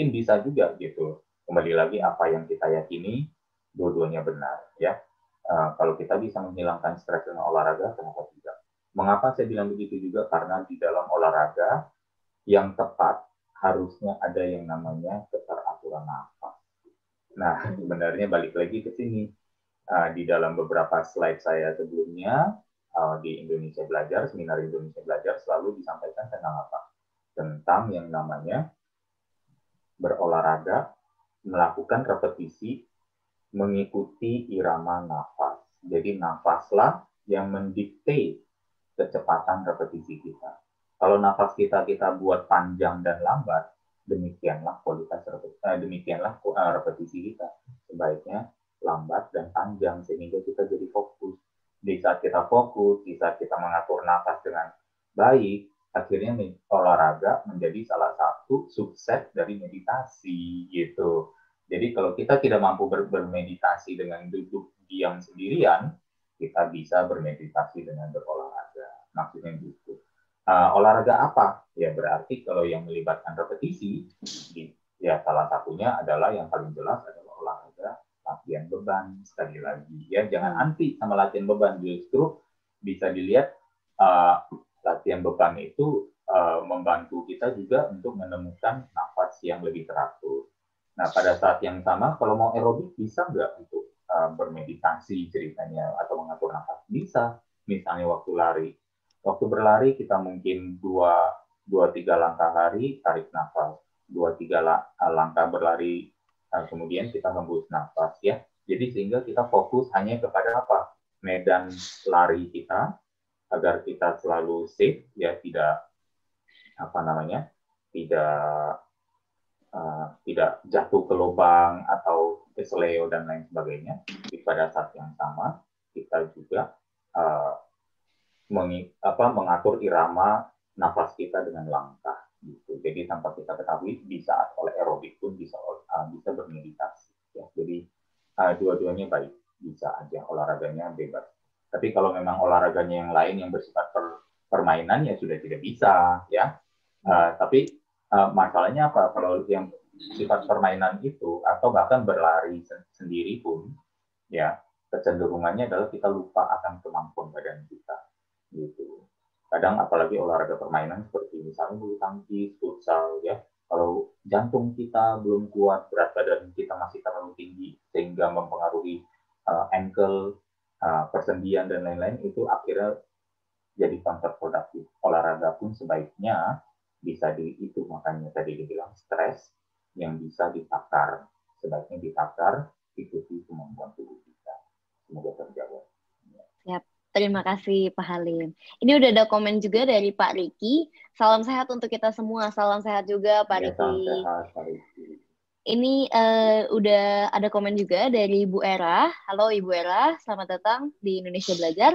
bisa juga gitu. Kembali lagi apa yang kita yakini, dua-duanya benar, ya. Kalau kita bisa menghilangkan stres dengan olahraga, kenapa tidak? Mengapa saya bilang begitu juga? Karena di dalam olahraga yang tepat harusnya ada yang namanya keteraturan nafas. Nah, sebenarnya balik lagi ke sini. Di dalam beberapa slide saya sebelumnya di Indonesia Belajar, seminar Indonesia Belajar selalu disampaikan tentang apa? Tentang yang namanya berolahraga, melakukan repetisi, mengikuti irama nafas. Jadi nafaslah yang mendikte kecepatan repetisi kita. Kalau nafas kita buat panjang dan lambat, demikianlah repetisi kita. sebaiknya lambat dan panjang sehingga kita jadi fokus. Di saat kita fokus, di saat kita mengatur nafas dengan baik, akhirnya olahraga menjadi salah satu subset dari meditasi gitu. Jadi kalau kita tidak mampu bermeditasi dengan duduk diam sendirian, kita bisa bermeditasi dengan berolahraga. Maksudnya gitu. Olahraga apa? Ya berarti kalau yang melibatkan repetisi, ya salah satunya adalah yang paling jelas adalah olahraga latihan beban. Sekali lagi ya jangan anti sama latihan beban, justru bisa dilihat latihan beban itu membantu kita juga untuk menemukan nafas yang lebih teratur. Nah pada saat yang sama kalau mau aerobik bisa nggak untuk bermeditasi ceritanya atau mengatur nafas? Bisa. Misalnya waktu lari. Waktu berlari kita mungkin 2-3 langkah lari, tarik nafas. 2-3 langkah berlari, kemudian kita hembus nafas ya. Jadi sehingga kita fokus hanya kepada apa? Medan lari kita, agar kita selalu safe ya, tidak tidak jatuh ke lubang atau kesleo dan lain sebagainya. Di pada saat yang sama kita juga mengatur irama nafas kita dengan langkah gitu. Jadi tanpa kita ketahui di saat oleh aerobik pun bisa bermeditasi ya. Jadi dua-duanya baik, bisa aja olahraganya bebas. Tapi kalau memang olahraganya yang lain yang bersifat permainan ya sudah tidak bisa ya. Tapi masalahnya apa? Kalau yang sifat permainan itu atau bahkan berlari sendiri pun ya kecenderungannya adalah kita lupa akan kemampuan badan kita gitu. Kadang apalagi olahraga permainan seperti misalnya bulu tangkis, futsal ya. Kalau jantung kita belum kuat, berat badan kita masih terlalu tinggi sehingga mempengaruhi ankle, persendian dan lain-lain, itu akhirnya jadi kontraproduktif. Olahraga pun sebaiknya bisa itu, makanya tadi dibilang stres yang bisa ditakar, sebaiknya ditakar ikuti kemampuan tubuh kita. Semoga terjawab. Siap. Terima kasih Pak Halim. Ini udah ada komen juga dari Pak Riki. Salam sehat untuk kita semua. Salam sehat juga Pak Riki. Salam sehat Pak Riki. Ini udah ada komen juga dari Bu Era. Halo Ibu Era, selamat datang di Indonesia Belajar.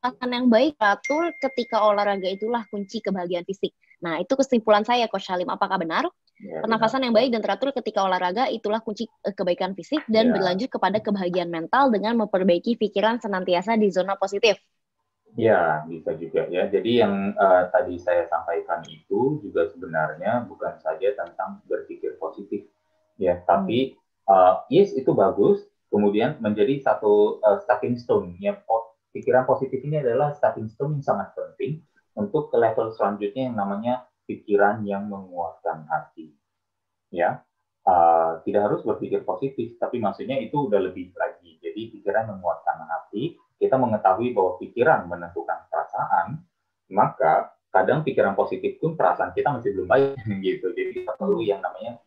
Makan yang baik, teratur ketika olahraga itulah kunci kebahagiaan fisik. Nah, itu kesimpulan saya, Coach Halim. Apakah benar? Ya, pernafasan yang baik dan teratur ketika olahraga itulah kunci kebaikan fisik dan berlanjut kepada kebahagiaan mental dengan memperbaiki pikiran senantiasa di zona positif. Ya, bisa juga ya. Jadi yang tadi saya sampaikan itu juga sebenarnya bukan saja tentang berpikir positif, ya, tapi yes itu bagus. Kemudian menjadi satu stepping stone. Ya, pikiran positif ini adalah stepping stone yang sangat penting untuk ke level selanjutnya yang namanya pikiran yang menguatkan hati. Ya, tidak harus berpikir positif, tapi maksudnya itu udah lebih lagi. Jadi pikiran menguatkan hati. Kita mengetahui bahwa pikiran menentukan perasaan, maka kadang pikiran positif pun perasaan kita masih belum baik gitu. Jadi kita perlu yang namanya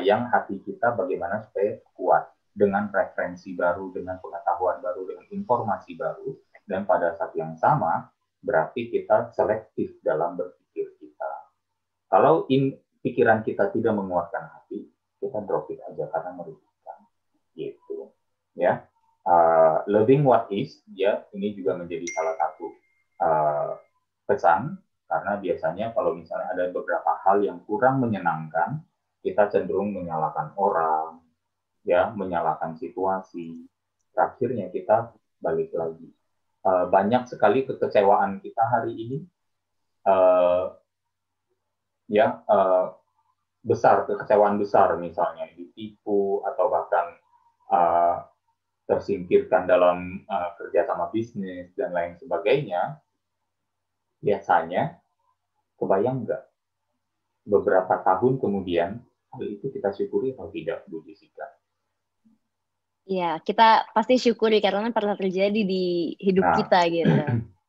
yang hati kita bagaimana supaya kuat dengan referensi baru, dengan pengetahuan baru, dengan informasi baru, dan pada saat yang sama berarti kita selektif dalam berpikir kita. Kalau pikiran kita tidak menguatkan hati, kita drop it aja karena merugikan gitu ya. Loving what is, ya, ini juga menjadi salah satu pesan, karena biasanya kalau misalnya ada beberapa hal yang kurang menyenangkan, kita cenderung menyalahkan orang, ya, menyalahkan situasi. Akhirnya kita balik lagi. Banyak sekali kekecewaan kita hari ini, besar, kekecewaan besar, misalnya ditipu atau bahkan tersingkirkan dalam kerjasama bisnis dan lain sebagainya. Biasanya kebayang nggak beberapa tahun kemudian hal itu kita syukuri atau tidak, Bu Jessica? Iya, kita pasti syukuri karena pernah terjadi di hidup kita gitu.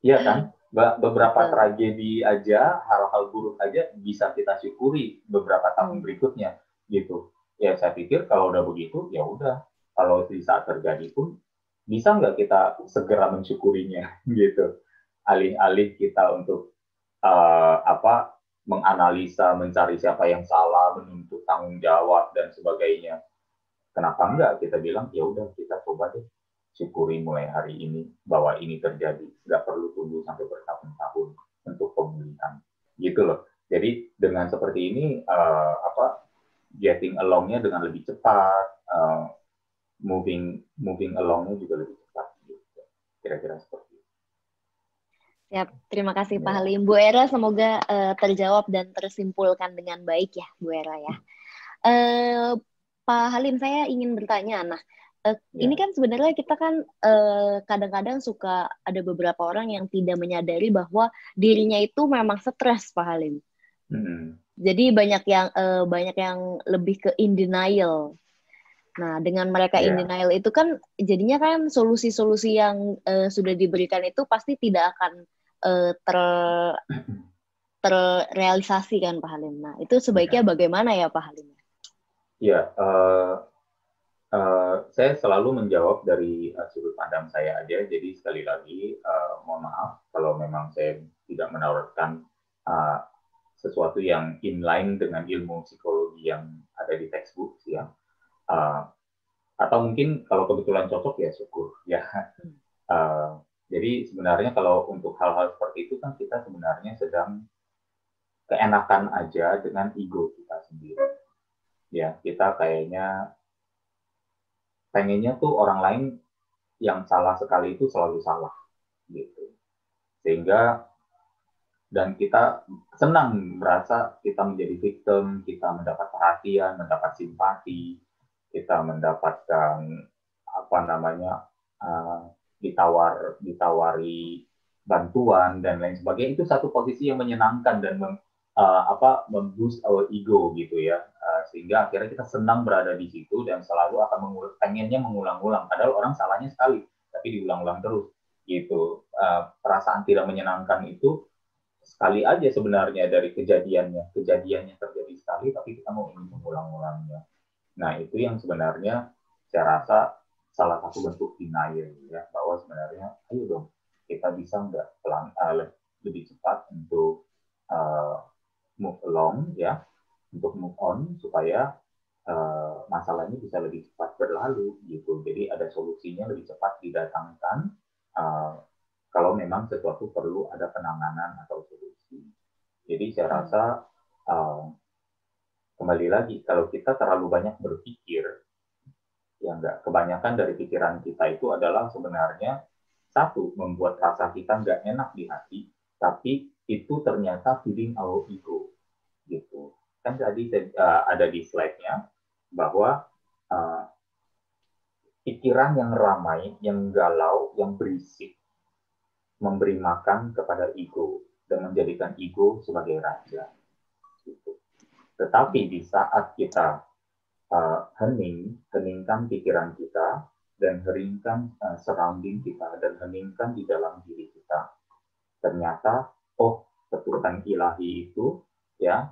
Iya kan? Beberapa tragedi aja, hal-hal buruk aja bisa kita syukuri beberapa tahun berikutnya gitu. Ya saya pikir kalau udah begitu ya udah, kalau di saat terjadi pun bisa nggak kita segera mensyukurinya gitu, alih-alih kita untuk menganalisa, mencari siapa yang salah, menuntut tanggung jawab dan sebagainya. Kenapa enggak kita bilang ya udah kita coba deh syukuri mulai hari ini bahwa ini terjadi, nggak perlu tunggu sampai bertahun-tahun untuk pemulihan, gitu loh. Jadi dengan seperti ini getting along-nya dengan lebih cepat, moving along-nya juga lebih cepat, gitu. Kira-kira seperti itu. Siap, terima kasih Pak Ya. Halim. Bu Era semoga terjawab dan tersimpulkan dengan baik ya, Bu Era ya. Pak Halim, saya ingin bertanya, ini kan sebenarnya kita kan kadang-kadang suka ada beberapa orang yang tidak menyadari bahwa dirinya itu memang stres, Pak Halim. Jadi banyak yang lebih ke in denial. Nah, dengan mereka in denial itu kan jadinya kan solusi-solusi yang sudah diberikan itu pasti tidak akan terrealisasi kan, Pak Halim. Nah, itu sebaiknya bagaimana ya, Pak Halim? Ya, saya selalu menjawab dari sudut pandang saya aja. Jadi sekali lagi, mohon maaf kalau memang saya tidak menawarkan sesuatu yang inline dengan ilmu psikologi yang ada di textbook, ya. Atau mungkin kalau kebetulan cocok ya syukur, ya. Jadi sebenarnya kalau untuk hal-hal seperti itu kan kita sebenarnya sedang keenakan aja dengan ego kita sendiri. Ya, kita kayaknya pengennya tuh orang lain yang salah sekali itu selalu salah, gitu. Sehingga dan kita senang merasa kita menjadi victim, kita mendapat perhatian, mendapat simpati, kita mendapatkan ditawari bantuan dan lain sebagainya. Itu satu posisi yang menyenangkan dan memboost our ego gitu ya, sehingga akhirnya kita senang berada di situ dan selalu akan pengennya mengulang-ulang. Padahal orang salahnya sekali, tapi diulang-ulang terus gitu. Perasaan tidak menyenangkan itu sekali aja sebenarnya dari kejadiannya terjadi sekali, tapi kita mau ingin mengulang-ulangnya. Nah, itu yang sebenarnya saya rasa salah satu bentuk denial ya, bahwa sebenarnya ayo dong kita bisa nggak lebih cepat untuk move along ya, untuk move on supaya masalahnya bisa lebih cepat berlalu gitu. Jadi ada solusinya lebih cepat didatangkan kalau memang sesuatu perlu ada penanganan atau solusi. Jadi saya rasa kembali lagi, kalau kita terlalu banyak berpikir, ya enggak, kebanyakan dari pikiran kita itu adalah sebenarnya satu, membuat rasa kita nggak enak di hati, tapi itu ternyata feeding our ego, gitu. Kan tadi ada di slide-nya bahwa pikiran yang ramai, yang galau, yang berisik, memberi makan kepada ego dan menjadikan ego sebagai raja. Gitu. Tetapi di saat kita heningkan pikiran kita dan heningkan surrounding kita dan heningkan di dalam diri kita, ternyata ketukan ilahi itu ya,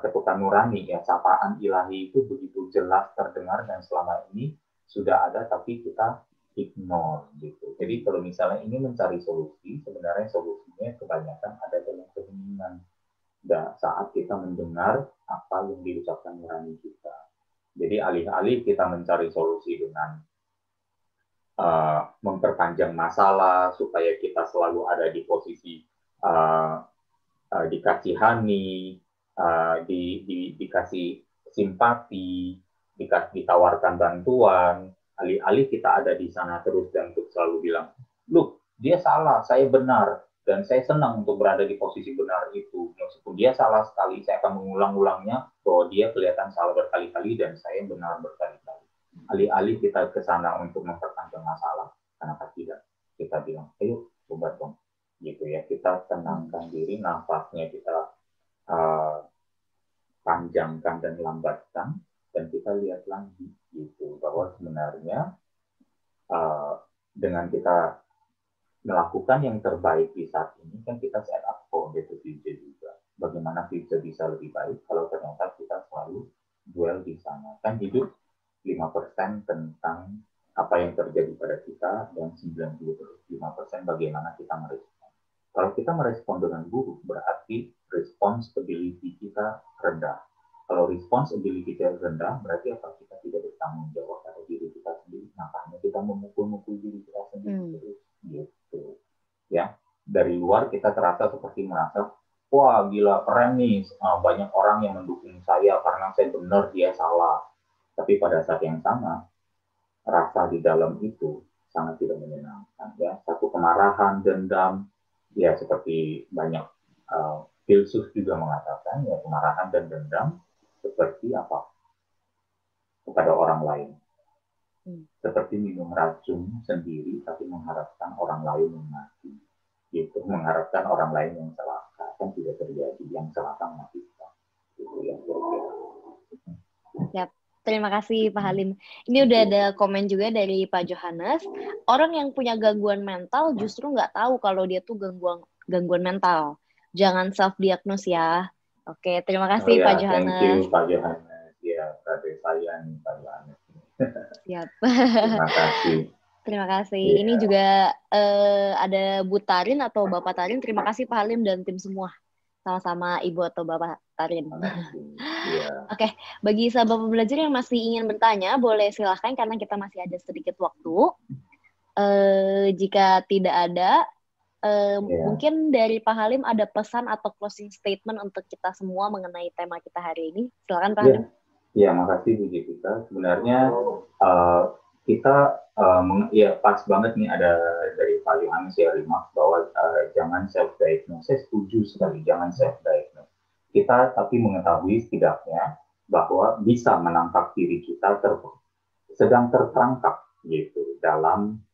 ketukan nurani ya, sapaan ilahi itu begitu jelas terdengar dan selama ini sudah ada tapi kita ignore gitu. Jadi kalau misalnya ini mencari solusi, sebenarnya solusinya kebanyakan ada dalam keheningan saat kita mendengar apa yang diucapkan nurani kita. Jadi alih-alih kita mencari solusi dengan memperpanjang masalah supaya kita selalu ada di posisi dikasihani, dikasih simpati, ditawarkan bantuan, alih-alih kita ada di sana terus dan untuk selalu bilang, look, dia salah, saya benar, dan saya senang untuk berada di posisi benar itu. Meskipun dia salah sekali, saya akan mengulang-ulangnya bahwa dia kelihatan salah berkali-kali dan saya benar berkali-kali. Alih-alih kita ke sana untuk memperpanjang masalah, kenapa tidak? Kita bilang, ayo coba dong, gitu ya. Kita tenangkan diri, nafasnya kita panjangkan dan lambatkan, dan kita lihat lagi, gitu, bahwa sebenarnya dengan kita melakukan yang terbaik di saat ini, kan kita set up for the future juga. Bagaimana future bisa lebih baik kalau ternyata kita selalu dwell di sana. Kan hidup 5% tentang apa yang terjadi pada kita dan 95% bagaimana kita merespon. Kalau kita merespon dengan buruk, berarti responsibility kita rendah. Kalau responsibility kita rendah, berarti apa? Kita tidak bertanggung jawab pada diri kita sendiri. Makanya kita memukul-mukul diri kita sendiri terus. Gitu. Ya, dari luar kita terasa seperti merasa, wah gila keren nih, banyak orang yang mendukung saya karena saya benar, dia salah. Tapi pada saat yang sama, rasa di dalam itu sangat tidak menyenangkan. Ya, satu kemarahan, dendam, ya seperti banyak filsuf juga mengatakan, ya kemarahan dan dendam seperti apa? Kepada orang lain. Seperti minum racun sendiri, tapi mengharapkan orang lain yang mati. Gitu, mengharapkan orang lain yang celaka. Kan tidak terjadi, yang celaka mati. Itu yang Siap. Terima kasih Pak Halim. Ini udah ada komen juga dari Pak Johannes. Orang yang punya gangguan mental justru nggak tahu kalau dia tuh gangguan mental. Jangan self-diagnose ya. Oke, terima kasih Pak Johannes. Thank you Pak Johannes. Ya, adik saya nih Pak Johannes. Siap. Terima kasih. Terima kasih. Yeah. Ini juga ada Bu Tarin atau Bapak Tarin. Terima kasih Pak Halim dan tim semua. Sama-sama Ibu atau Bapak Tarin. Yeah. Oke, bagi sahabat pembelajar yang masih ingin bertanya, boleh silahkan karena kita masih ada sedikit waktu. Jika tidak ada, mungkin dari Pak Halim ada pesan atau closing statement untuk kita semua mengenai tema kita hari ini. Silakan Pak Halim. Ya, makasih Bu Jessica. Sebenarnya kita ya pas banget nih ada dari Pak Johannes ya remark bahwa jangan self-diagnose. Saya setuju sekali, jangan self-diagnose. Kita tapi mengetahui setidaknya bahwa bisa menangkap diri kita sedang terperangkap gitu dalam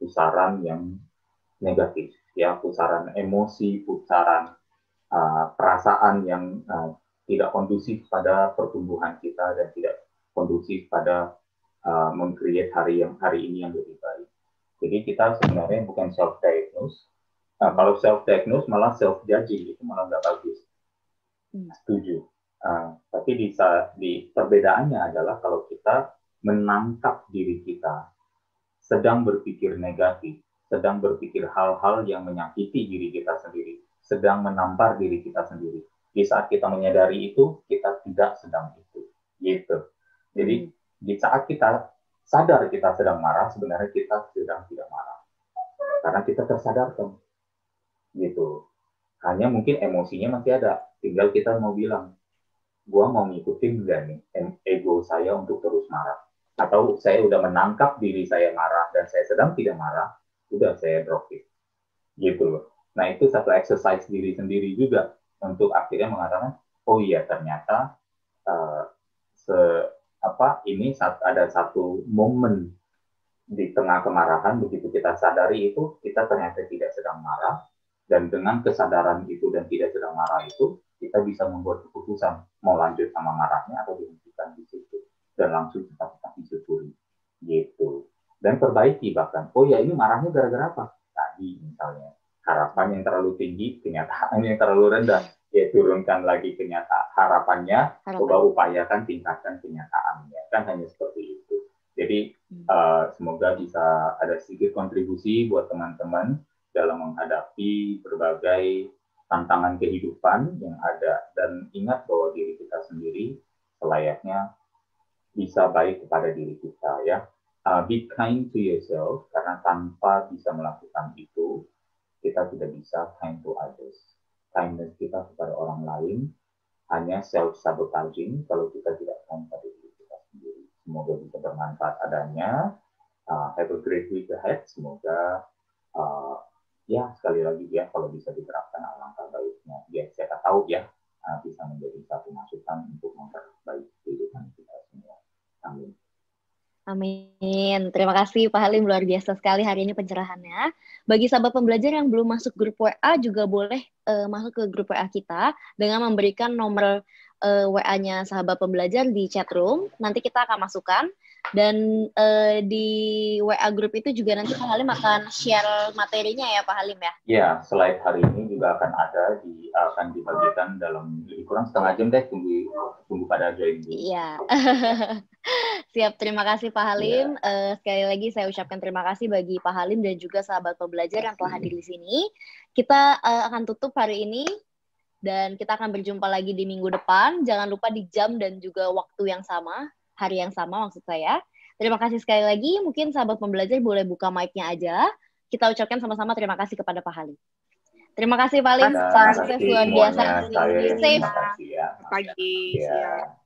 pusaran yang negatif, ya pusaran emosi, pusaran perasaan yang tidak kondusif pada pertumbuhan kita dan tidak kondusif pada meng-create hari ini yang lebih baik. Jadi kita sebenarnya bukan self-diagnose. Kalau self-diagnose malah self-judging, itu malah nggak bagus. Setuju. Tapi di perbedaannya adalah kalau kita menangkap diri kita sedang berpikir negatif, sedang berpikir hal-hal yang menyakiti diri kita sendiri, sedang menampar diri kita sendiri. Di saat kita menyadari itu, kita tidak sedang itu. Gitu. Jadi di saat kita sadar kita sedang marah, sebenarnya kita sedang tidak marah. Karena kita tersadarkan. Gitu. Hanya mungkin emosinya masih ada. Tinggal kita mau bilang, gua mau ngikutin nggak nih ego saya untuk terus marah. Atau saya udah menangkap diri saya marah dan saya sedang tidak marah, udah saya drop it. Gitu loh. Nah itu satu exercise diri sendiri juga untuk akhirnya mengatakan, oh iya ternyata ini ada satu momen di tengah kemarahan, begitu kita sadari itu, kita ternyata tidak sedang marah, dan dengan kesadaran itu dan tidak sedang marah itu, kita bisa membuat keputusan mau lanjut sama marahnya atau dihentikan di situ, dan langsung kita disyukuri, gitu. Dan perbaiki bahkan, oh ya ini marahnya gara-gara apa? Tadi misalnya, harapan yang terlalu tinggi, kenyataan yang terlalu rendah, ya turunkan lagi harapannya, coba upayakan tingkatkan kenyataannya, kan hanya seperti itu. Jadi semoga bisa ada sedikit kontribusi buat teman-teman dalam menghadapi berbagai tantangan kehidupan yang ada, dan ingat bahwa diri kita sendiri selayaknya bisa baik kepada diri kita ya. Be kind to yourself, karena tanpa bisa melakukan itu, kita tidak bisa kind to others. Kindness kita kepada orang lain hanya self-sabotaging kalau kita tidak kind pada diri kita sendiri. Semoga bisa bermanfaat adanya. Have a great week ahead. Semoga ya sekali lagi ya kalau bisa diterapkan alangkah baiknya. Ya saya tahu ya bisa menjadi satu masukan untuk memperbaiki kehidupan kita semua. Amin. Amin. Terima kasih Pak Halim, luar biasa sekali hari ini pencerahannya. Bagi sahabat pembelajar yang belum masuk grup WA juga boleh masuk ke grup WA kita dengan memberikan nomor WA-nya sahabat pembelajar di chat room. Nanti kita akan masukkan. Dan di WA group itu juga nanti Pak Halim akan share materinya ya Pak Halim ya? Ya, slide hari ini juga akan ada, akan dibagikan dalam lebih kurang setengah jam deh, tunggu pada join dulu. Iya. Siap, terima kasih Pak Halim. Sekali lagi saya ucapkan terima kasih bagi Pak Halim dan juga sahabat pembelajar yang telah hadir di sini. Kita akan tutup hari ini dan kita akan berjumpa lagi di minggu depan. Jangan lupa di jam dan juga waktu yang sama, hari yang sama maksud saya. Terima kasih sekali lagi. Mungkin sahabat pembelajar boleh buka mic-nya aja. Kita ucapkan sama-sama terima kasih kepada Pak Halim. Terima kasih Pak Halim. Salam sukses luar biasa. Terima kasih. Pagi. Ya.